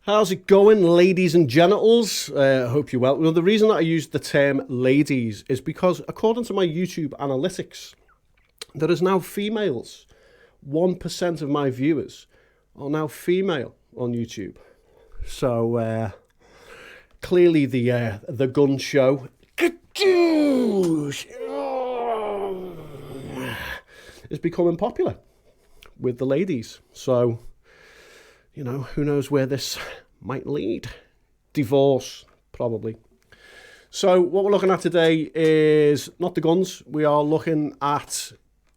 How's it going, ladies and genitals? I hope you're well. Well, the reason that I use the term ladies is because according to my YouTube analytics, there is now females. 1% of my viewers are now female on YouTube. So clearly the gun show is becoming popular with the ladies. So, you know, who knows where this might lead? Divorce, probably. So what we're looking at today is not the guns. We are looking at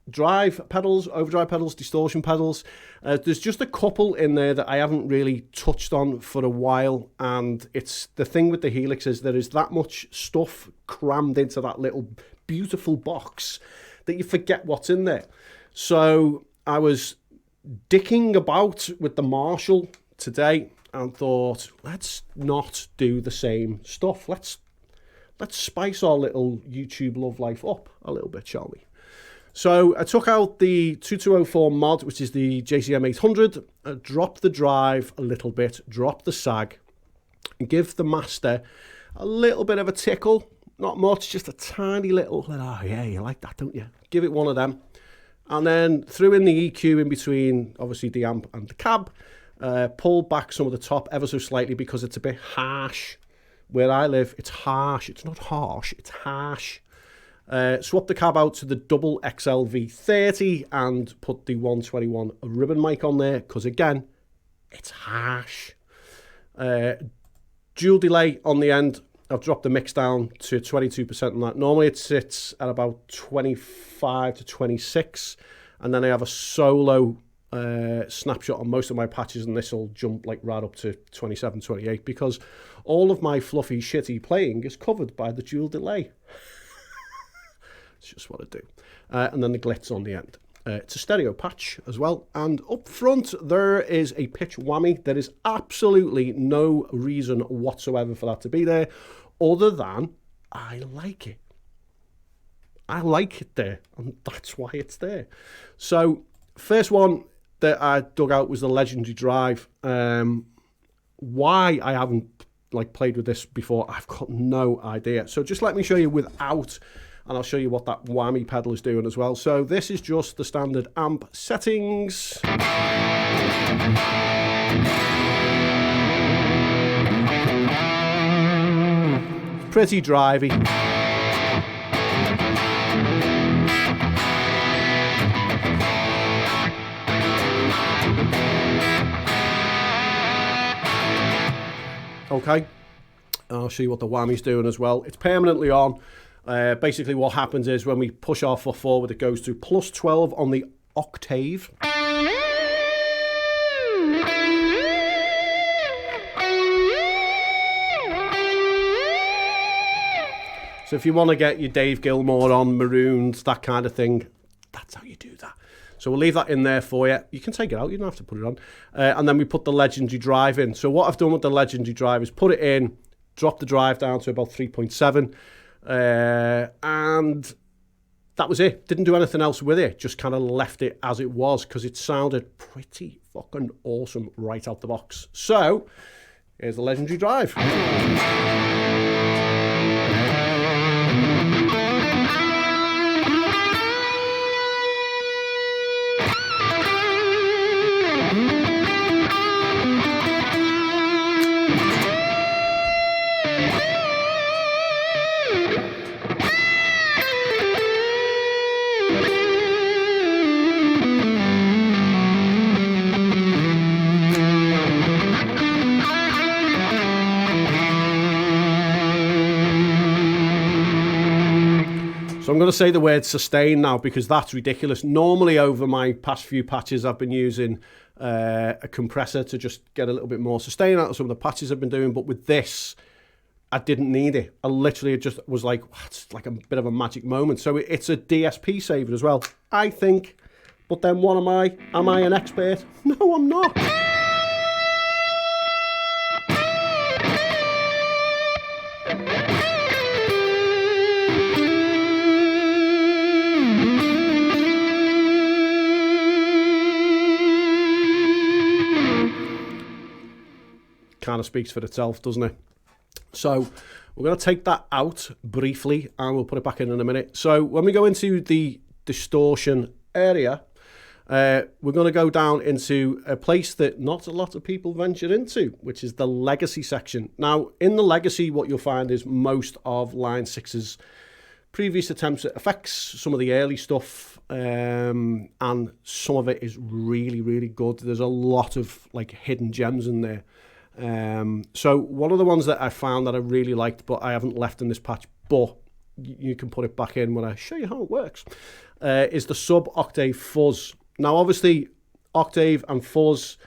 drive pedals, overdrive pedals, distortion pedals. There's just a couple in there that I haven't really touched on for a while. And it's the thing with the HELIX is there is that much stuff crammed into that little beautiful box that you forget what's in there. So I was dicking about with the Marshall today and thought, let's not do the same stuff. Let's spice our little YouTube love life up a little bit, shall we? So I took out the 2204 mod, which is the JCM 800, dropped the drive a little bit, dropped the sag, and give the master a little bit of a tickle. Not much, just a tiny little, oh yeah, you like that, don't you? Give it one of them. And then threw in the EQ in between, obviously, the amp and the cab. Pulled back some of the top ever so slightly because it's a bit harsh. Where I live, it's harsh. It's not harsh, it's harsh. Swapped the cab out to the double XL V30 and put the 121 ribbon mic on there because, again, it's harsh. Dual delay on the end. I've dropped the mix down to 22% on that. Normally it sits at about 25 to 26. And then I have a solo snapshot on most of my patches, and this will jump like right up to 27, 28 because all of my fluffy, shitty playing is covered by the dual delay. It's just what I do. And then the glitz on the end. It's a stereo patch as well. And up front, there is a pitch whammy. There is absolutely no reason whatsoever for that to be there, other than I like it. I like it there, and that's why it's there. So, first one that I dug out was the legendary drive. Why I haven't played with this before, I've got no idea. So just let me show you without, and I'll show you what that whammy pedal is doing as well. So this is just the standard amp settings. Pretty drivey. Okay, I'll show you what the whammy's doing as well. It's permanently on. Basically what happens is when we push our foot forward, it goes to plus 12 on the octave. So if you want to get your Dave Gilmour on, Maroons, that kind of thing, that's how you do that. So we'll leave that in there for you. You can take it out, you don't have to put it on. And then we put the legendary drive in. So what I've done with the legendary drive is put it in, drop the drive down to about 3.7. And that was it. Didn't do anything else with it. Just kind of left it as it was because it sounded pretty fucking awesome right out the box. So here's the legendary drive. So I'm going to say the word sustain now because that's ridiculous. Normally over my past few patches I've been using a compressor to just get a little bit more sustain out of some of the patches I've been doing, but with this I didn't need it. I literally just was like, it's like a bit of a magic moment. So it's a DSP saver as well, I think. But then what am I? Am I an expert? No, I'm not. kind of speaks for itself, doesn't it? So we're going to take that out briefly and we'll put it back in a minute. So when we go into the distortion area, we're going to go down into a place that not a lot of people venture into, which is the legacy section. Now, in the legacy, what you'll find is most of Line 6's previous attempts at effects, some of the early stuff, and some of it is really, really good. There's a lot of like hidden gems in there. So one of the ones that I found that I really liked, but I haven't left in this patch, but you can put it back in when I show you how it works, is the sub-octave fuzz. Now, obviously, octave and fuzz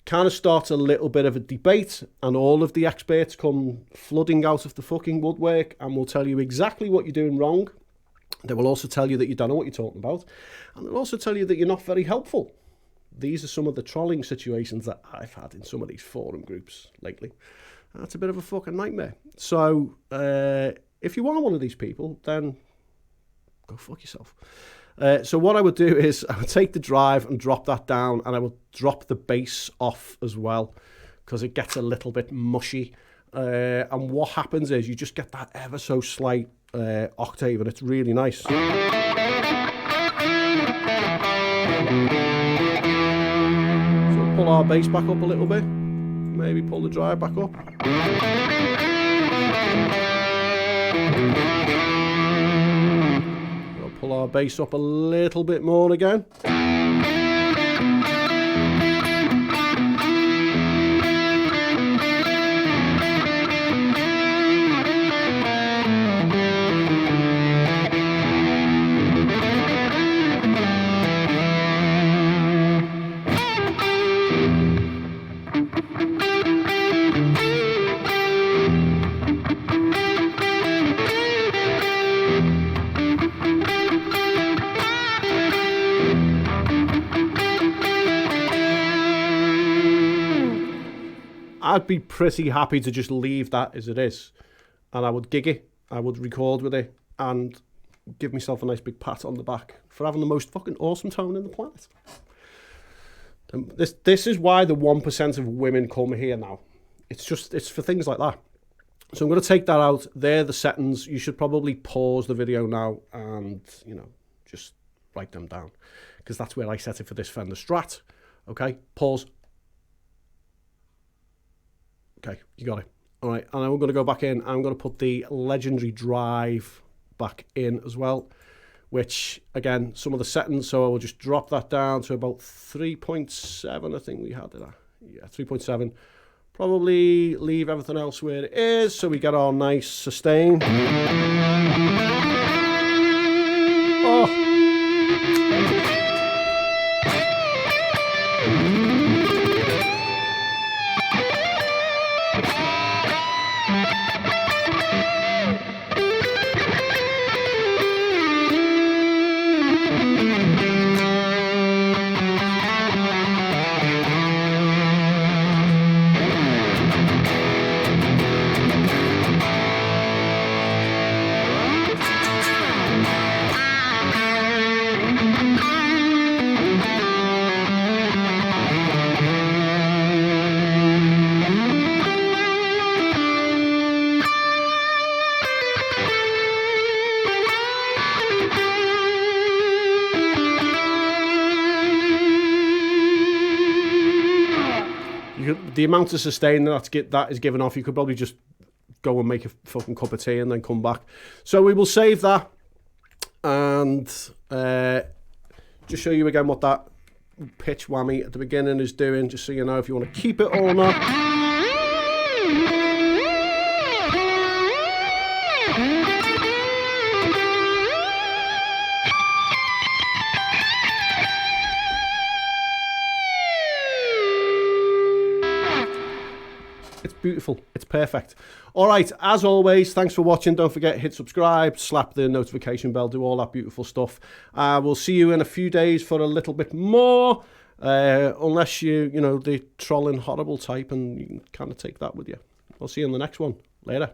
kind of starts a little bit of a debate, and all of the experts come flooding out of the fucking woodwork and will tell you exactly what you're doing wrong. They will also tell you that you don't know what you're talking about, and they'll also tell you that you're not very helpful. These are some of the trolling situations that I've had in some of these forum groups lately. That's a bit of a fucking nightmare. So if you are one of these people, then go fuck yourself. So what I would do is I would take the drive and drop that down, and I will drop the bass off as well because it gets a little bit mushy. And what happens is you just get that ever so slight octave, and it's really nice. So pull our bass back up a little bit, maybe pull the drive back up. Pull our bass up a little bit more again. I'd be pretty happy to just leave that as it is, and I would gig it, I would record with it, and give myself a nice big pat on the back for having the most fucking awesome tone in the planet. This is why the 1% of women come here now. It's for things like that. So I'm going to take that out. They're the settings. You should probably pause the video now and, you know, just write them down, because that's where I set it for this Fender Strat. Okay, pause. Okay, you got it. All right, and I'm going to go back in. I'm going to put the legendary drive back in as well, which, again, some of the settings, so I will just drop that down to about 3.7, I think we had it at. Yeah, 3.7. Probably leave everything else where it is, so we get our nice sustain. Oh. The amount of sustain that is given off, you could probably just go and make a fucking cup of tea and then come back. So we will save that and just show you again what that pitch whammy at the beginning is doing, just so you know if you want to keep it or not. It's beautiful. It's perfect. All right, as always, thanks for watching. Don't forget, hit subscribe, slap the notification bell, do all that beautiful stuff. We'll see you in a few days for a little bit more, unless you know, the trolling horrible type, and you can kind of take that with you. I'll see you in the next one. Later.